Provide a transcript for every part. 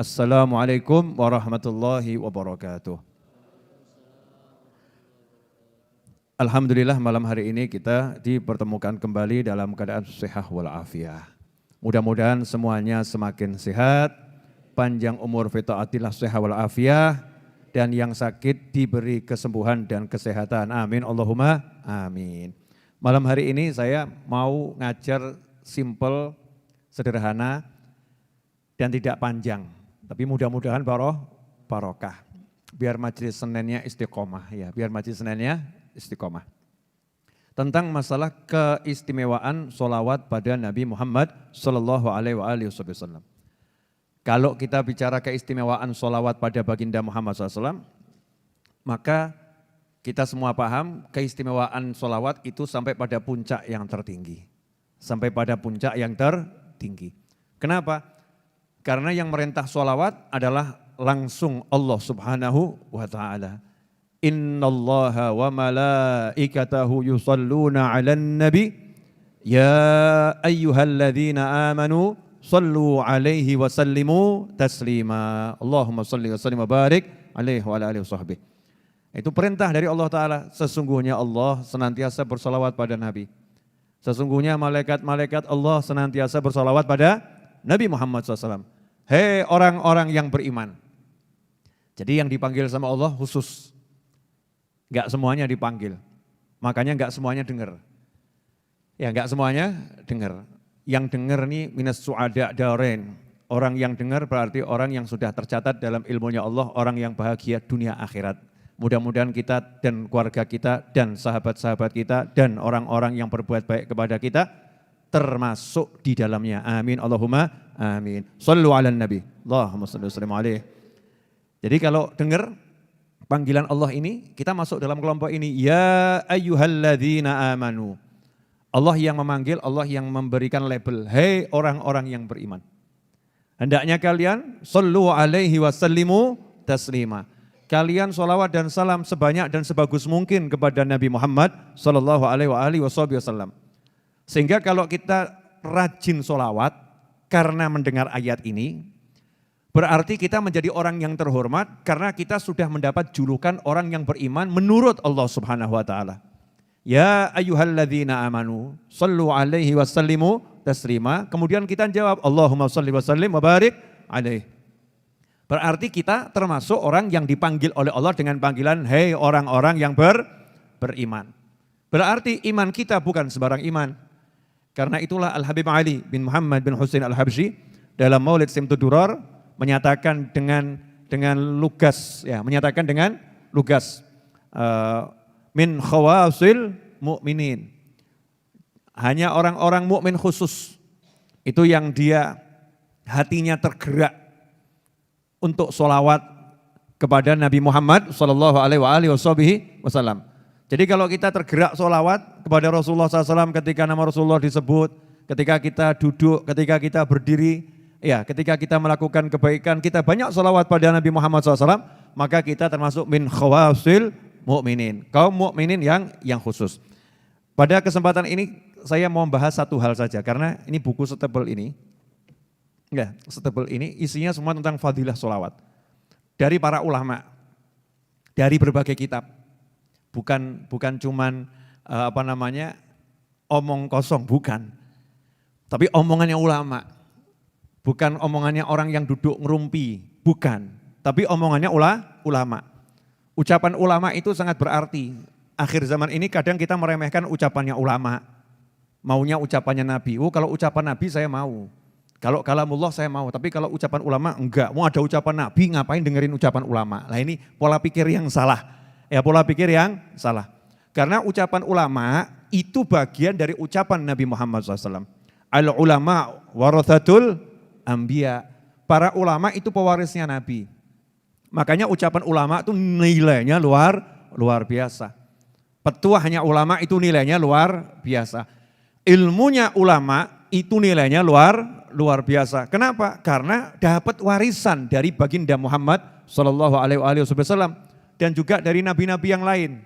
Assalamualaikum warahmatullahi wabarakatuh. Alhamdulillah malam hari ini kita dipertemukan kembali dalam keadaan sehat walafiat. Mudah-mudahan semuanya semakin sehat, panjang umur fi taatillah sehat walafiat, dan yang sakit diberi kesembuhan dan kesehatan. Amin, Allahumma amin. Malam hari ini saya mau ngajar simple, sederhana, dan tidak panjang. Tapi mudah-mudahan barokah. Biar majelis Seninnya istiqomah ya, biar majelis Seninnya istiqomah. Tentang masalah keistimewaan sholawat pada Nabi Muhammad Sallallahu Alaihi Wasallam. Kalau kita bicara keistimewaan sholawat pada baginda Muhammad SAW, maka kita semua paham keistimewaan sholawat itu sampai pada puncak yang tertinggi. Sampai pada puncak yang tertinggi. Kenapa? Karena yang merintah sholawat adalah langsung Allah Subhanahu wa ta'ala. Innallaha wa malaikatahu yusalluna 'alan nabi ya ayyuhalladzina amanu sallu 'alaihi wa sallimu taslima. Allahumma shalli wa sallim wa barik 'alaihi wa ala alihi washabbihi. Itu perintah dari Allah Ta'ala. Sesungguhnya Allah senantiasa bersalawat pada Nabi. Sesungguhnya malaikat-malaikat Allah senantiasa bersalawat pada Nabi Muhammad SAW. Hei orang-orang yang beriman. Jadi yang dipanggil sama Allah khusus. Enggak semuanya dipanggil. Makanya enggak semuanya dengar. Ya enggak semuanya dengar. Yang dengar nih minas su'ada darain. Orang yang dengar berarti orang yang sudah tercatat dalam ilmunya Allah. Orang yang bahagia dunia akhirat. Mudah-mudahan kita dan keluarga kita dan sahabat-sahabat kita dan orang-orang yang berbuat baik kepada kita termasuk di dalamnya. Amin, Allahumma amin. Sallu ala nabi. Allahumma salli wa sallim alaihi. Jadi kalau dengar panggilan Allah ini, kita masuk dalam kelompok ini. Ya ayyuhalladzina amanu. Allah yang memanggil, Allah yang memberikan label. Hei orang-orang yang beriman. Hendaknya kalian sallu alaihi wa sallimu taslima. Kalian sholawat dan salam sebanyak dan sebagus mungkin kepada Nabi Muhammad sallallahu alaihi wasallam. Sehingga kalau kita rajin sholawat karena mendengar ayat ini, berarti kita menjadi orang yang terhormat karena kita sudah mendapat julukan orang yang beriman menurut Allah Subhanahu wa ta'ala. Ya ayyuhalladzina amanu sallu alaihi wa sallimu taslima. Kemudian kita jawab Allahumma shalli wa sallim wa barik alaihi. Berarti kita termasuk orang yang dipanggil oleh Allah dengan panggilan hei orang-orang yang beriman. Berarti iman kita bukan sembarang iman. Karena itulah Al-Habib Ali bin Muhammad bin Husain Al-Habsyi dalam Maulid Simtud Durar menyatakan dengan lugas ya, menyatakan dengan lugas min khawasil mu'minin. Hanya orang-orang mukmin khusus itu yang dia hatinya tergerak untuk sholawat kepada Nabi Muhammad sallallahu alaihi wasallam. Jadi kalau kita tergerak sholawat kepada Rasulullah SAW ketika nama Rasulullah disebut, ketika kita duduk, ketika kita berdiri, ya ketika kita melakukan kebaikan, kita banyak sholawat pada Nabi Muhammad SAW, maka kita termasuk min khawasil mu'minin, kaum mukminin yang khusus. Pada kesempatan ini saya mau membahas satu hal saja, karena ini buku setebal ini, ya setebal ini isinya semua tentang fadilah sholawat. Dari para ulama, dari berbagai kitab. Bukan cuman omong kosong, bukan. Tapi omongannya ulama. Bukan omongannya orang yang duduk ngerumpi, bukan. Tapi omongannya ulama. Ucapan ulama itu sangat berarti. Akhir zaman ini kadang kita meremehkan ucapannya ulama. Maunya ucapannya Nabi. Oh kalau ucapan Nabi saya mau. Kalau kalamullah saya mau. Tapi kalau ucapan ulama enggak. Mau ada ucapan Nabi ngapain dengerin ucapan ulama. Nah ini pola pikir yang salah. Ya pola pikir yang salah. Karena ucapan ulama itu bagian dari ucapan Nabi Muhammad SAW. Al-ulama warathatul anbiya. Para ulama itu pewarisnya Nabi. Makanya ucapan ulama itu nilainya luar biasa. Petuahnya ulama itu nilainya luar biasa. Ilmunya ulama itu nilainya luar biasa. Kenapa? Karena dapat warisan dari baginda Muhammad sallallahu alaihi wasallam. Dan juga dari nabi-nabi yang lain.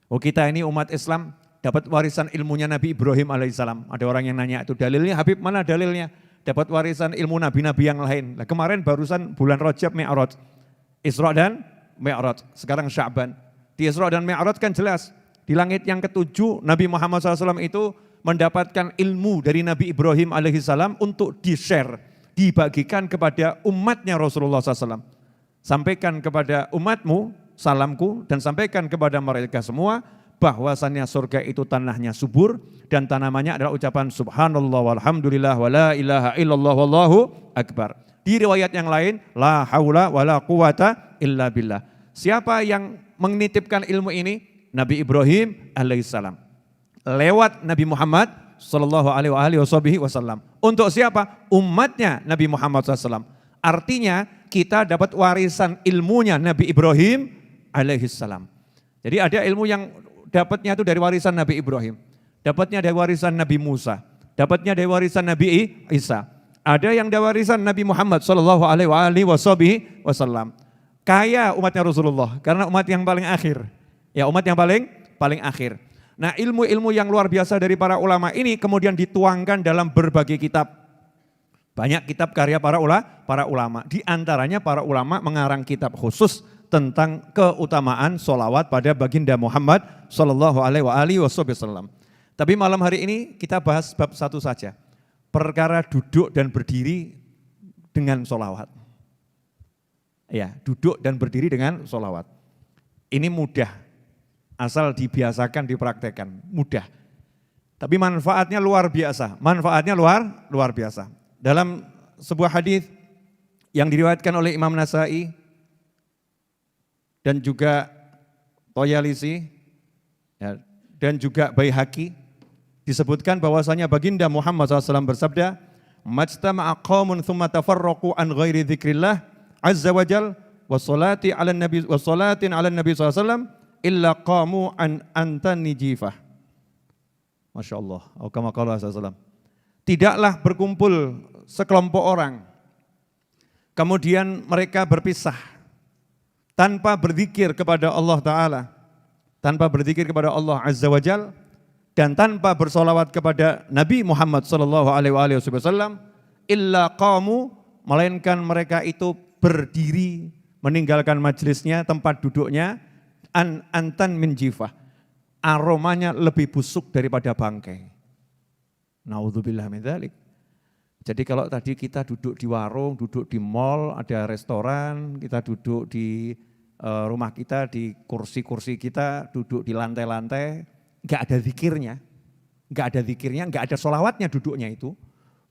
Oh kita ini umat Islam dapat warisan ilmunya Nabi Ibrahim alaihissalam. Ada orang yang nanya itu dalilnya, Habib mana dalilnya? dapat warisan ilmu nabi-nabi yang lain. Nah, kemarin barusan bulan Rajab Mi'raj, Isra dan Mi'raj, sekarang Sya'ban. Di Isra dan Mi'raj kan jelas, di langit yang ketujuh Nabi Muhammad SAW itu mendapatkan ilmu dari Nabi Ibrahim alaihissalam untuk di-share, dibagikan kepada umatnya Rasulullah SAW. Sampaikan kepada umatmu, salamku, dan sampaikan kepada mereka semua, bahwasannya surga itu tanahnya subur dan tanamannya adalah ucapan subhanallah walhamdulillah wala ilaha illallah wallahu akbar. Di riwayat yang lain, la haula wala quwata illa billah. Siapa yang menitipkan ilmu ini? Nabi Ibrahim alaihissalam. Lewat Nabi Muhammad sallallahu alaihi wasallam. Untuk siapa? Umatnya Nabi Muhammad SAW. Artinya kita dapat warisan ilmunya Nabi Ibrahim alaihissalam. Jadi ada ilmu yang dapatnya itu dari warisan Nabi Ibrahim, dapatnya dari warisan Nabi Musa, dapatnya dari warisan Nabi Isa. Ada yang dari warisan Nabi Muhammad sallallahu alaihi wasallam. Kaya umatnya Rasulullah karena umat yang paling akhir. Ya, umat yang paling akhir. Nah, ilmu-ilmu yang luar biasa dari para ulama ini kemudian dituangkan dalam berbagai kitab. Banyak kitab karya para ulama. Di antaranya para ulama mengarang kitab khusus tentang keutamaan sholawat pada baginda Muhammad sallallahu alaihi wasallam. Tapi malam hari ini kita bahas bab satu saja. Perkara duduk dan berdiri dengan sholawat. Ya, duduk dan berdiri dengan sholawat. Ini mudah, asal dibiasakan, dipraktekkan, mudah. Tapi manfaatnya luar biasa, luar biasa. Dalam sebuah hadis yang diriwayatkan oleh Imam Nasai dan juga Toyalisi ya, dan juga Baihaqi, disebutkan bahwasanya baginda Muhammad SAW bersabda, "Majtama'a qaumun thumma tafarraqu an ghairi dzikrillah azza wajal wassalati 'alan nabi wassalatin 'alan nabi SAW illa qamu an antani jifah." Masya Allah, kama qala sallallahu. Tidaklah berkumpul sekelompok orang, kemudian mereka berpisah tanpa berzikir kepada Allah Ta'ala, tanpa berzikir kepada Allah Azza wa Jal, dan tanpa bersolawat kepada Nabi Muhammad Sallallahu Alaihi Wasallam, illa qamu, melainkan mereka itu berdiri meninggalkan majelisnya, tempat duduknya, antan min jifah, aromanya lebih busuk daripada bangkai. Naudzubillah min dzalik. Jadi kalau tadi kita duduk di warung, duduk di mall, ada restoran, kita duduk di rumah kita, di kursi-kursi kita, duduk di lantai-lantai, enggak ada zikirnya, enggak ada sholawatnya duduknya itu,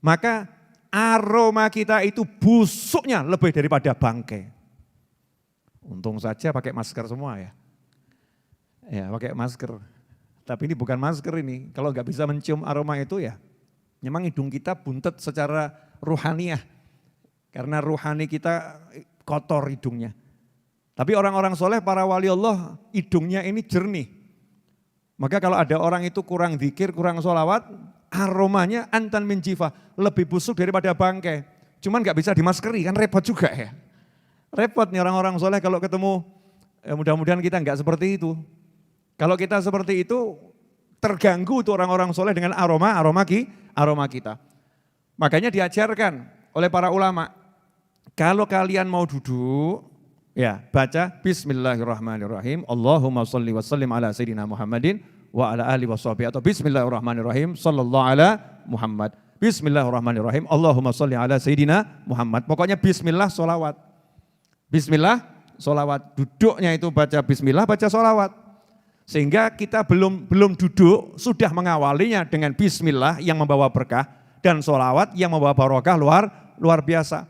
maka aroma kita itu busuknya lebih daripada bangkai. Untung saja pakai masker semua ya. Ya, pakai masker. Tapi ini bukan masker ini. Kalau nggak bisa mencium aroma itu ya, memang hidung kita buntet secara ruhaniyah. Karena ruhani kita kotor hidungnya. Tapi orang-orang soleh, para wali Allah, hidungnya ini jernih. Maka kalau ada orang itu kurang zikir, kurang sholawat, aromanya antan min jifah, lebih busuk daripada bangkai. Cuman nggak bisa dimaskeri, kan repot juga ya. Repot nih orang-orang soleh kalau ketemu, ya mudah-mudahan kita nggak seperti itu. Kalau kita seperti itu, terganggu tuh orang-orang soleh dengan aroma kita. Makanya diajarkan oleh para ulama, kalau kalian mau duduk, ya baca Bismillahirrahmanirrahim, Allahumma sholli wa sallim ala Sayyidina Muhammadin wa ala alihi wa sahbihi, atau Bismillahirrahmanirrahim, sallallahu ala Muhammad. Bismillahirrahmanirrahim, Allahumma sholli ala Sayyidina Muhammad. Pokoknya Bismillah sholawat. Bismillah sholawat. Duduknya itu baca Bismillah, baca sholawat. Sehingga kita belum duduk, sudah mengawalinya dengan bismillah yang membawa berkah dan sholawat yang membawa barokah luar biasa.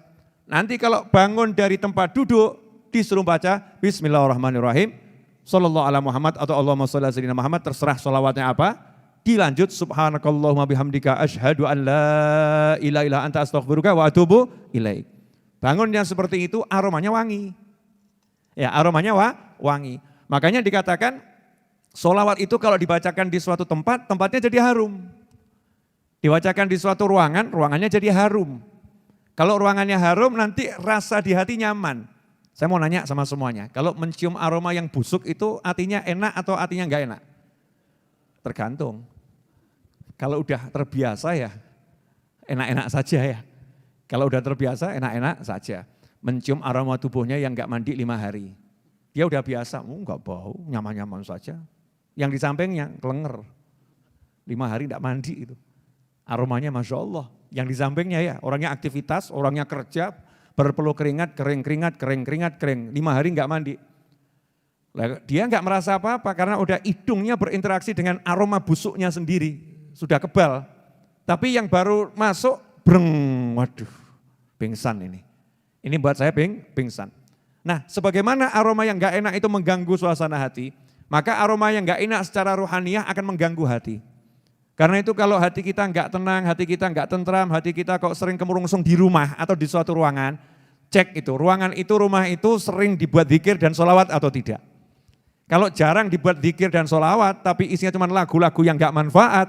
Nanti kalau bangun dari tempat duduk, disuruh baca bismillahirrahmanirrahim, sallallahu ala Muhammad atau Allahumma sholli ala sayyidina Muhammad, terserah sholawatnya apa. Dilanjut subhanakallahumma bihamdika asyhadu an la ilaha illa anta astaghfiruka wa atubu ilaik. Bangun yang seperti itu aromanya wangi. Ya, aromanya wangi. Makanya dikatakan sholawat itu kalau dibacakan di suatu tempat, tempatnya jadi harum. Dibacakan di suatu ruangan, ruangannya jadi harum. Kalau ruangannya harum, nanti rasa di hati nyaman. Saya mau nanya sama semuanya, kalau mencium aroma yang busuk itu artinya enak atau artinya enggak enak? Tergantung. Kalau udah terbiasa ya, enak-enak saja ya. Kalau udah terbiasa enak-enak saja. Mencium aroma tubuhnya yang enggak mandi 5 hari. Dia udah biasa, enggak bau, nyaman-nyaman saja. Yang di sampingnya kelenger. 5 hari enggak mandi itu. Aromanya Masya Allah. Yang di sampingnya ya, orangnya aktivitas, orangnya kerja, berpeluh keringat, kering, 5 hari enggak mandi. Dia enggak merasa apa-apa karena udah hidungnya berinteraksi dengan aroma busuknya sendiri. Sudah kebal. Tapi yang baru masuk, waduh, pingsan ini. Ini buat saya pingsan. Nah, sebagaimana aroma yang enggak enak itu mengganggu suasana hati, maka aroma yang enggak enak secara rohaniah akan mengganggu hati. Karena itu kalau hati kita enggak tenang, hati kita enggak tentram, hati kita kok sering kemurungsung di rumah atau di suatu ruangan, cek itu, ruangan itu, rumah itu sering dibuat zikir dan sholawat atau tidak. Kalau jarang dibuat zikir dan sholawat, tapi isinya cuma lagu-lagu yang enggak manfaat,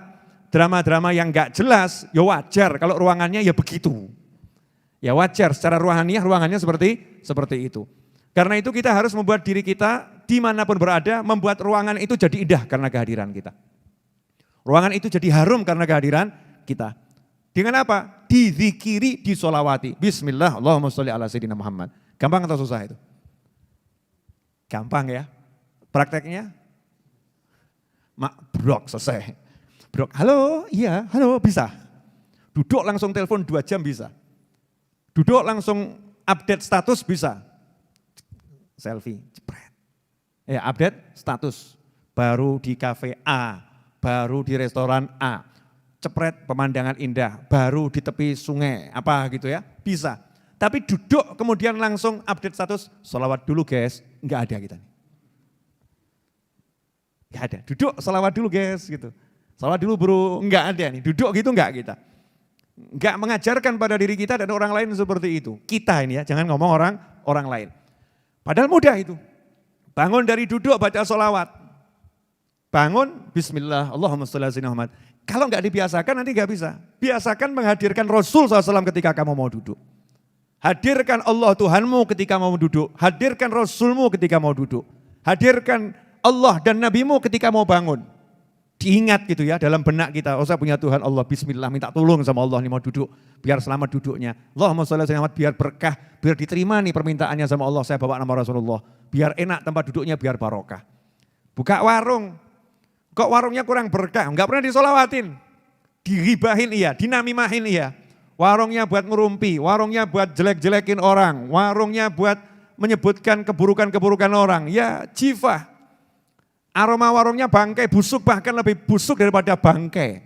drama-drama yang enggak jelas, ya wajar kalau ruangannya ya begitu. Ya wajar, secara rohaniah ruangannya seperti itu. Karena itu kita harus membuat diri kita dimanapun berada, membuat ruangan itu jadi indah karena kehadiran kita. Ruangan itu jadi harum karena kehadiran kita. Dengan apa? Dizikiri, disolawati. Bismillah, Allahumma sholli ala sayyidina Muhammad. Gampang atau susah itu? Gampang ya. Prakteknya? Brok, selesai. Brok, halo, iya, halo, bisa. Duduk langsung telepon 2 jam bisa. Duduk langsung update status bisa. Selfie, jepret. Ya, update status. Baru di kafe A, baru di restoran A. Cepret pemandangan indah, baru di tepi sungai, apa gitu ya, bisa. Tapi duduk kemudian langsung update status, sholawat dulu guys, enggak ada kita. Enggak ada, duduk sholawat dulu guys gitu. Sholawat dulu bro, enggak ada nih, duduk gitu enggak kita. Enggak mengajarkan pada diri kita dan orang lain seperti itu. Kita ini ya, jangan ngomong orang lain. Padahal mudah itu. Bangun dari duduk baca sholawat. Bangun, bismillah, Allahumma sholli ala sayyidina Muhammad. Kalau enggak dibiasakan nanti enggak bisa. Biasakan menghadirkan Rasul SAW ketika kamu mau duduk. Hadirkan Allah Tuhanmu ketika mau duduk. Hadirkan Rasulmu ketika mau duduk. Hadirkan Allah dan Nabimu ketika mau bangun. Diingat gitu ya dalam benak kita, oh saya punya Tuhan Allah, bismillah, minta tolong sama Allah nih mau duduk, biar selamat duduknya. Allahumma sholli ala sayyidina Muhammad, biar berkah, biar diterima nih permintaannya sama Allah, saya bawa nama Rasulullah. Biar enak tempat duduknya, biar barokah. Buka warung, kok warungnya kurang berkah, enggak pernah disolawatin. Diribahin iya, dinamimahin iya. Warungnya buat ngerumpi, warungnya buat jelek-jelekin orang, warungnya buat menyebutkan keburukan-keburukan orang. Ya jifah, aroma warungnya bangkai, busuk, bahkan lebih busuk daripada bangkai.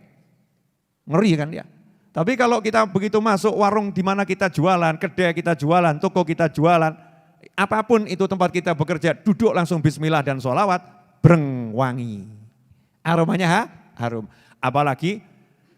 Ngeri kan ya. Tapi kalau kita begitu masuk warung di mana kita jualan, kedai kita jualan, toko kita jualan, apapun itu tempat kita bekerja, duduk langsung bismillah dan sholawat, breng wangi. Aromanya harum. Apalagi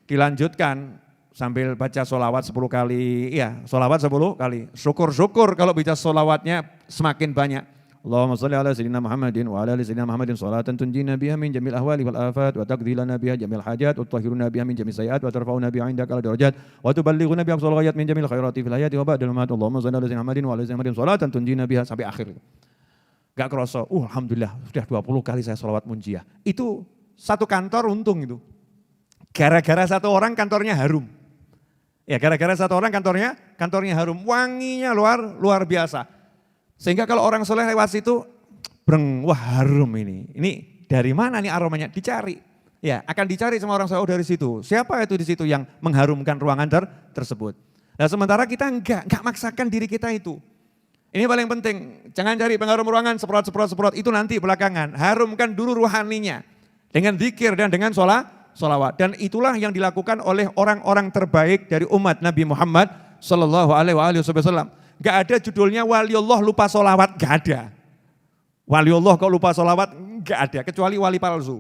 dilanjutkan sambil baca sholawat 10 kali, ya sholawat 10 kali. Syukur-syukur kalau bisa sholawatnya semakin banyak. Allahumma sholli ala sayyidina Muhammadin wa ala ali sayyidina Muhammadin sholatan tunjina biha min jamil ahwali wal afat wa taqdi lana biha jamil hajat wa tutahhiruna biha min jamil sayiat wa tarfa'una biha indaka ala darajat wa tuballighuna biha aqsal ghayat min jamil khairati fil hayati wa ba'dal mamat. Allahumma sholli ala sayyidina Muhammadin wa ala ali sayyidina Muhammadin sholatan tunjina biha sampai akhir. Gak kerasa, alhamdulillah sudah 20 kali saya sholawat munjiah. Itu satu kantor untung itu. Gara-gara satu orang kantornya harum. Ya gara-gara satu orang kantornya harum, wanginya luar biasa. Sehingga kalau orang soleh lewat situ, breng, wah harum ini. Ini dari mana nih aromanya? Dicari. Ya akan dicari sama orang soleh dari situ. Siapa itu di situ yang mengharumkan ruangan tersebut. Nah sementara kita enggak maksakan diri kita itu. Ini paling penting, jangan cari pengharum ruangan, semprot, itu nanti belakangan. Harumkan dulu ruhaninya dengan zikir dan dengan sholawat. Dan itulah yang dilakukan oleh orang-orang terbaik dari umat Nabi Muhammad Sallallahu Alaihi Wasallam. Gak ada judulnya waliullah lupa sholawat, gak ada. Waliullah kok lupa sholawat, gak ada, kecuali wali palsu.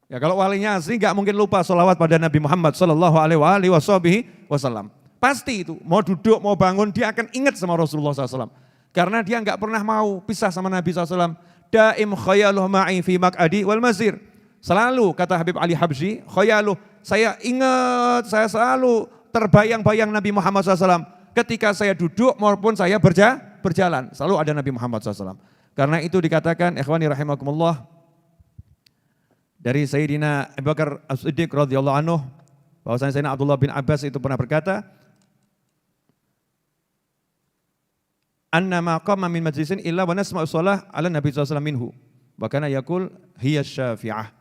Ya kalau walinya asli gak mungkin lupa sholawat pada Nabi Muhammad Sallallahu Alaihi Wasallam. Pasti itu, mau duduk, mau bangun, dia akan ingat sama Rasulullah SAW. Karena dia gak pernah mau pisah sama Nabi SAW. Daim khayaluh ma'i fi maq'adi wal mazir. Selalu kata Habib Ali Habsyi, khayaluh, saya ingat, saya selalu terbayang-bayang Nabi Muhammad SAW. Ketika saya duduk maupun saya berjalan, selalu ada Nabi Muhammad SAW. Karena itu dikatakan, ikhwani rahimakumullah, dari Sayyidina Abu Bakar As-Siddiq radhiyallahu anhu, bahwasanya Sayyidina Abdullah bin Abbas itu pernah berkata, anna ma qama min majlisin illa wa nasma'u shalah ala Nabi sallallahu alaihi wasallam minhu. Wa kana yaqul hiya syafi'ah.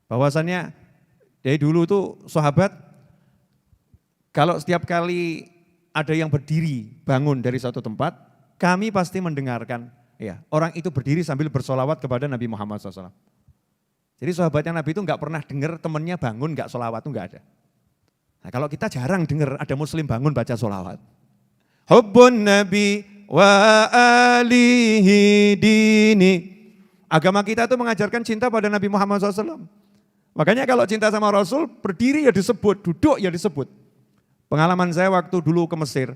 Bahwasannya dari dulu tuh sahabat kalau setiap kali ada yang berdiri bangun dari suatu tempat, kami pasti mendengarkan ya, orang itu berdiri sambil bersolawat kepada Nabi Muhammad SAW. Jadi sahabatnya Nabi itu enggak pernah dengar temannya bangun enggak solawat, itu enggak ada. Nah, kalau kita jarang dengar ada muslim bangun baca solawat. Hubbun Nabi wa alihi dini. Agama kita itu mengajarkan cinta pada Nabi Muhammad SAW. Makanya kalau cinta sama Rasul, berdiri ya disebut, duduk ya disebut. Pengalaman saya waktu dulu ke Mesir,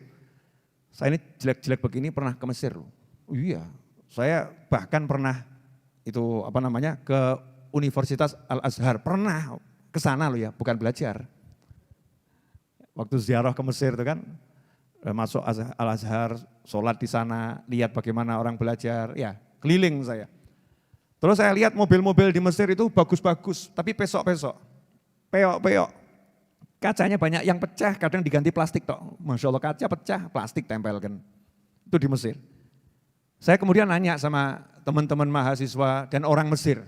saya ini jelek-jelek begini pernah ke Mesir. Oh iya, saya bahkan pernah itu ke Universitas Al-Azhar, pernah ke sana loh ya, bukan belajar. Waktu ziarah ke Mesir itu kan, masuk Al-Azhar, sholat di sana, lihat bagaimana orang belajar, ya keliling saya. Terus saya lihat mobil-mobil di Mesir itu bagus-bagus, tapi pesok-pesok, peyok-peyok. Kacanya banyak yang pecah, kadang diganti plastik toh. Masya Allah kaca pecah, plastik tempelkan. Itu di Mesir. Saya kemudian nanya sama teman-teman mahasiswa dan orang Mesir.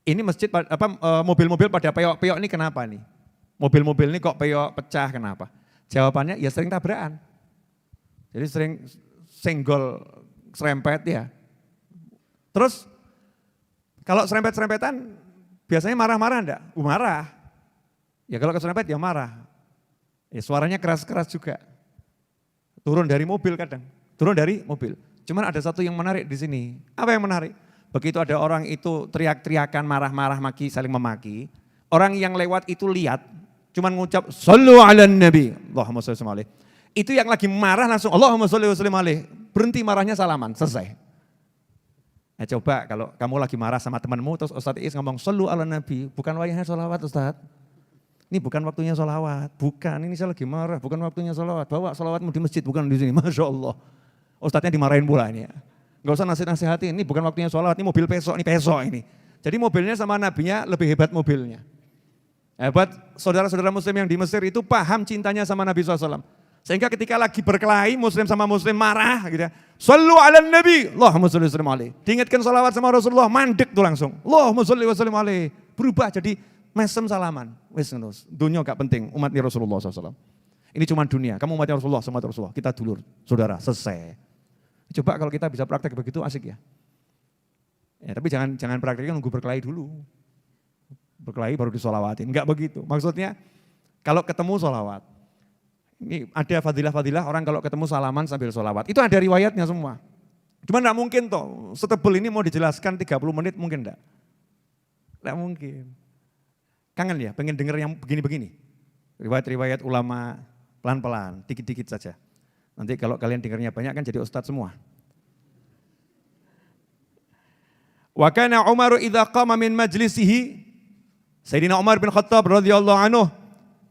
Ini masjid mobil-mobil pada peyok-peyok ini kenapa nih? Mobil-mobil ini kok peyok pecah kenapa? Jawabannya ya sering tabrakan. Jadi sering senggol, serempet ya. Terus kalau serempet-serempetan biasanya marah-marah enggak? Marah. Ya kalau keserempet ya marah. Ya suaranya keras-keras juga. Turun dari mobil kadang. Turun dari mobil. Cuman ada satu yang menarik di sini. Apa yang menarik? Begitu ada orang itu teriak-teriakan, marah-marah, maki, saling memaki. Orang yang lewat itu lihat, cuman ngucap sallu ala nabi. Allahumma sholli wa sallim. Itu yang lagi marah langsung Allahumma sholli wa sallim alaihi. Berhenti marahnya salaman, selesai. Nah coba kalau kamu lagi marah sama temanmu terus Ustadz Is ngomong sallu ala nabi, bukan wayahnya sholawat Ustadz. Ini bukan waktunya sholawat, bukan, ini saya lagi marah, bukan waktunya sholawat. Bawa sholawatmu di masjid, bukan di sini, Masya Allah. Ustadznya dimarahin pula ini ya. Gak usah nasihat-nasihatin, ini bukan waktunya sholawat, ini mobil pesok ini. Jadi mobilnya sama nabinya lebih hebat mobilnya. Hebat saudara-saudara muslim yang di Mesir itu paham cintanya sama Nabi SAW. Sehingga ketika lagi berkelahi muslim sama muslim marah gitu ya. Sallu ala nabi, Allahumma sholli wa sallim alaihi. Diingatkan sholawat sama Rasulullah, mandek tuh langsung. Allahumma sholli wa sallim alaihi. Berubah jadi mesem salaman, wes terus. Dunia gak penting, umatnya Rasulullah SAW. Ini cuma dunia, kamu umatnya Rasulullah, sama Rasulullah. Kita dulur, saudara, selesai. Coba kalau kita bisa praktek begitu asik ya. Ya tapi jangan prakteknya nunggu berkelahi dulu. Berkelahi baru disolawatin, enggak begitu. Maksudnya kalau ketemu solawat. Ini ada fadilah-fadilah orang kalau ketemu salaman sambil solawat. Itu ada riwayatnya semua. Cuma enggak mungkin toh, setebel ini mau dijelaskan 30 menit mungkin enggak. Enggak mungkin. Kangen ya, pengen denger yang begini-begini. Riwayat-riwayat ulama pelan-pelan, dikit-dikit saja. Nanti kalau kalian dengarnya banyak kan jadi ustadz semua. Wa kana Umar idza qama min majlisihi, Sayyidina Umar bin Khattab radhiyallahu anhu,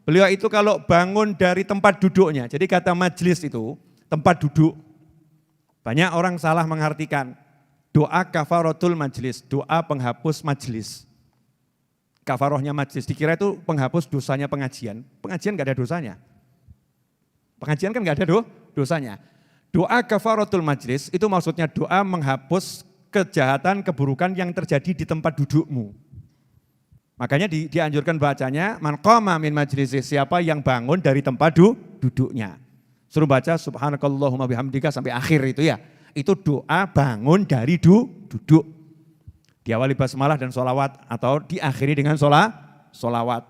beliau itu kalau bangun dari tempat duduknya. Jadi kata majlis itu tempat duduk. Banyak orang salah mengartikan doa kafaratul majlis, doa penghapus majlis. Kafarohnya majlis, dikira itu penghapus dosanya pengajian. Pengajian gak ada dosanya. Pengajian kan gak ada dosanya. Doa kafaratul majlis itu maksudnya doa menghapus kejahatan, keburukan yang terjadi di tempat dudukmu. Makanya dianjurkan bacanya, man qama min majlisi, siapa yang bangun dari tempat duduknya. Suruh baca subhanakallahumma bihamdika sampai akhir itu ya. Itu doa bangun dari duduk. Diawali basmalah dan sholawat atau diakhiri dengan sholawat.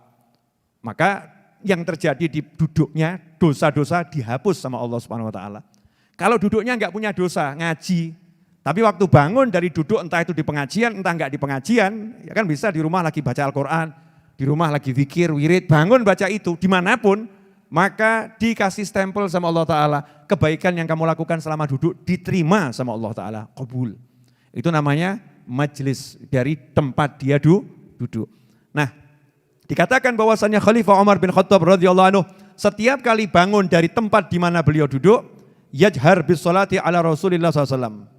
Maka yang terjadi di duduknya dosa-dosa dihapus sama Allah Subhanahu Wa Taala. Kalau duduknya enggak punya dosa, ngaji. Tapi waktu bangun dari duduk entah itu di pengajian, entah enggak di pengajian, ya kan bisa di rumah lagi baca Al-Quran, di rumah lagi zikir, wirid, bangun baca itu dimanapun, maka dikasih stempel sama Allah Ta'ala. Kebaikan yang kamu lakukan selama duduk diterima sama Allah Ta'ala, qabul. Itu namanya majlis, dari tempat dia duduk. Nah, dikatakan bahwasannya Khalifah Umar bin Khattab radhiyallahu anhu setiap kali bangun dari tempat di mana beliau duduk, yajhar bis salati ala Rasulillah SAW.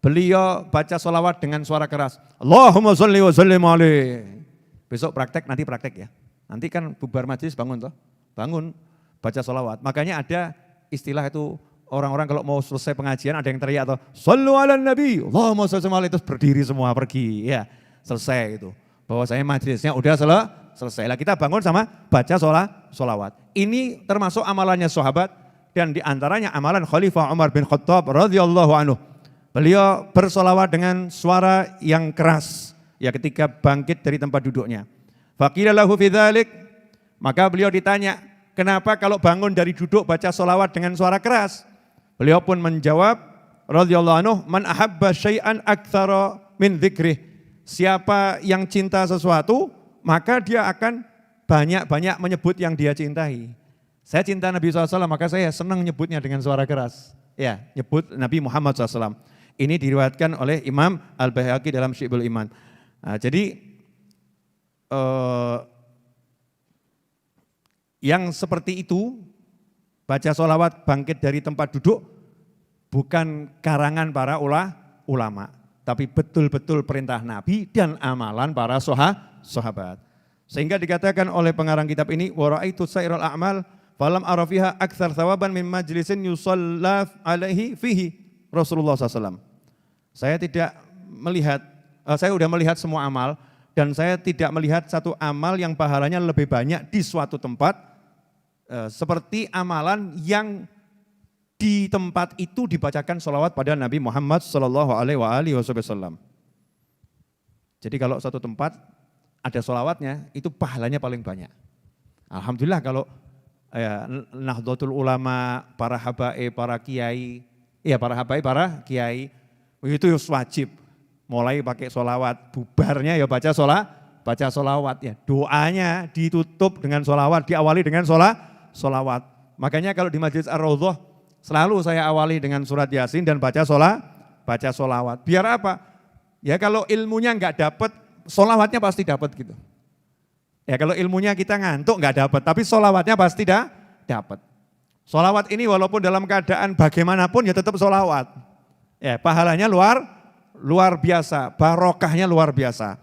Beliau baca sholawat dengan suara keras. Allahumma sholli wa sallim alaihi. Besok nanti praktek ya. Nanti kan bubar majlis bangun toh. Bangun baca sholawat. Makanya ada istilah itu orang-orang kalau mau selesai pengajian ada yang teriak atau Shallu ala Nabi, Allahumma shalli ala terus berdiri semua pergi. Ya, selesai itu. Bahwasanya majelisnya udah selesai. Lah kita bangun sama baca sholawat. Ini termasuk amalannya sahabat dan diantaranya amalan Khalifah Umar bin Khattab radhiyallahu anhu. Beliau bersolawat dengan suara yang keras ya ketika bangkit dari tempat duduknya. Faqila lahu fi dzalik, maka beliau ditanya, kenapa kalau bangun dari duduk baca solawat dengan suara keras? Beliau pun menjawab radhiyallahu anhu, man ahabba syai'an aktsara min dzikrih. Siapa yang cinta sesuatu, maka dia akan banyak-banyak menyebut yang dia cintai. Saya cinta Nabi SAW, maka saya senang nyebutnya dengan suara keras. Ya, nyebut Nabi Muhammad SAW. Ini diriwayatkan oleh Imam Al-Baihaqi dalam Syi'bul Iman. Nah, jadi yang seperti itu, baca sholawat bangkit dari tempat duduk, bukan karangan para ulama, tapi betul-betul perintah Nabi dan amalan para sahabat. Sehingga dikatakan oleh pengarang kitab ini, wa ra'aitu sairul a'mal falam arafiha aktsar thawaban min majlisin yusalla alaihi fihi Rasulullah SAW. Saya sudah melihat semua amal dan saya tidak melihat satu amal yang pahalanya lebih banyak di suatu tempat seperti amalan yang di tempat itu dibacakan sholawat pada Nabi Muhammad SAW. Jadi kalau satu tempat ada sholawatnya, itu pahalanya paling banyak. Alhamdulillah kalau Nahdlatul Ulama, para habaib, para kiai, itu wajib. Mulai pakai sholawat, bubarnya ya baca sholawat ya. Doanya ditutup dengan sholawat, diawali dengan sholawat. Makanya kalau di Majelis Ar-Raudhah, selalu saya awali dengan surat Yasin dan baca sholawat. Biar apa? Ya kalau ilmunya enggak dapat, sholawatnya pasti dapat gitu. Ya kalau ilmunya kita ngantuk enggak dapat, tapi sholawatnya pasti dapat. Sholawat ini walaupun dalam keadaan bagaimanapun ya tetap sholawat. Ya pahalanya luar biasa, barokahnya luar biasa.